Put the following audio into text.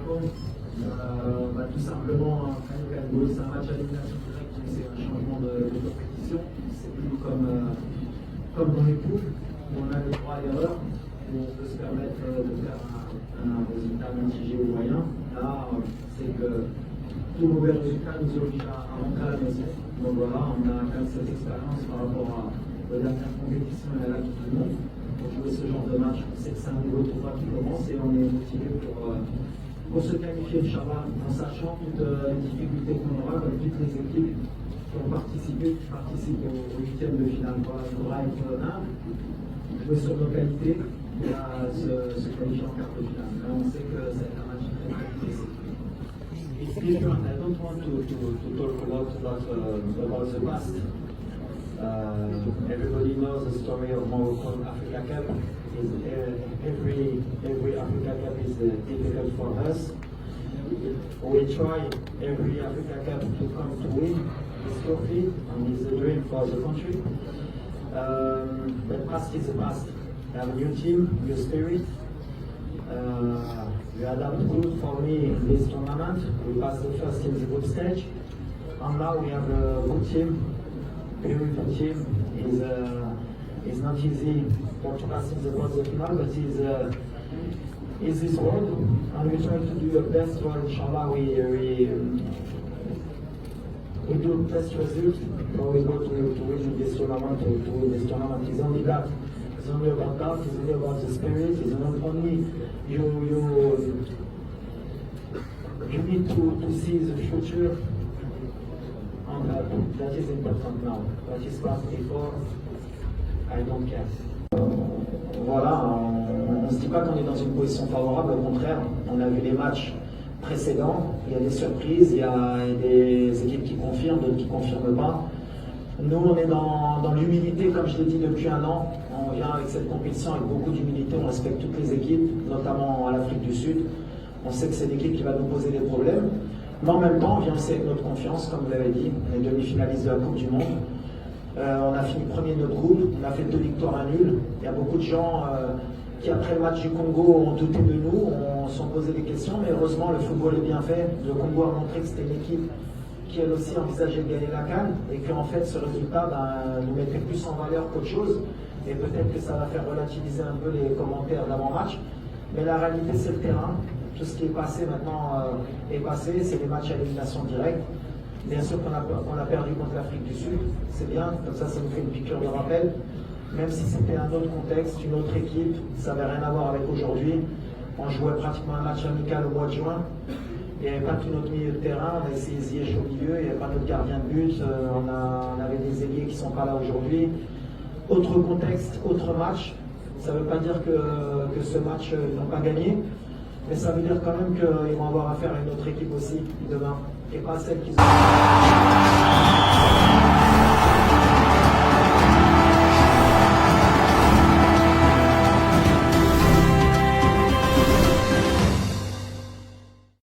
raconte tout simplement, c'est un match à élimination directe, mais c'est un changement de compétition. C'est plus comme dans les poules, où on a le droit à l'erreur, où on peut se permettre de faire un résultat mitigé ou moyen. Là, c'est que tout mauvais résultat nous oblige à rentrer à la maison. Donc voilà, on a quand même cette expérience par rapport aux dernières compétitions et à la Coupe du Monde. Pour jouer ce genre de match, on sait que c'est un nouveau tournoi qui commence et on est motivé pour se qualifier, Inch'Allah, en sachant toutes les difficultés qu'on aura, comme toutes les équipes qui ont participé, qui participent au huitième de finale. Voilà, il faudra être humble, jouer sur nos qualités et se qualifier en quart de finale. Mais on sait que ça va être un match très difficile. It's different. I don't want to talk about the past. Everybody knows the story of Morocco Africa Cup. Every Africa Cup is difficult for us. We try every Africa Cup to come to win this trophy, and it's a dream for the country. But past is the past. We have a new team, new spirit. We adapt good for me in this tournament. We passed the first in the group stage, and now we have a good team. Beautiful team. It's not easy for to pass in the quarter final, but it's this world, and we try to do our best. Well, inshallah, we do best result, or we go to win this tournament. To win this tournament, it's only that. It's only about that. It's only about the spirit. It's only you need to see the future. That is important now. That is past before. I don't care. Voilà, on ne se dit pas qu'on est dans une position favorable, au contraire. On a vu les matchs précédents, il y a des surprises, il y a des équipes qui confirment, d'autres qui ne confirment pas. Nous, on est dans l'humilité, comme je l'ai dit depuis un an. On vient avec cette compétition avec beaucoup d'humilité, on respecte toutes les équipes, notamment à l'Afrique du Sud. On sait que c'est l'équipe qui va nous poser des problèmes. Mais en même temps, on vient aussi avec notre confiance, comme vous l'avez dit, on est demi-finaliste de la Coupe du Monde. On a fini premier de notre groupe, on a fait 2 victoires à nul. Il y a beaucoup de gens qui, après le match du Congo, ont douté de nous, ont se sont posé des questions, mais heureusement, le football est bien fait. Le Congo a montré que c'était une équipe qui, elle aussi, envisageait de gagner la CAN, et qu'en fait, ce résultat nous mettait plus en valeur qu'autre chose. Et peut-être que ça va faire relativiser un peu les commentaires d'avant-match. Mais la réalité, c'est le terrain. Tout ce qui est passé maintenant est passé, c'est les matchs à élimination directe. Bien sûr qu'on a perdu contre l'Afrique du Sud, c'est bien, comme ça nous fait une piqûre de rappel. Même si c'était un autre contexte, une autre équipe, ça n'avait rien à voir avec aujourd'hui. On jouait pratiquement un match amical au mois de juin. Il n'y avait pas tout notre milieu de terrain, on a essayé Ziyech au milieu, il n'y avait pas notre gardien de but, on avait des ailiers qui ne sont pas là aujourd'hui. Autre contexte, autre match. Ça ne veut pas dire que ce match, ils n'ont pas gagné. Mais ça veut dire quand même qu'ils vont avoir affaire à une autre équipe aussi demain, et pas celle qu'ils ont.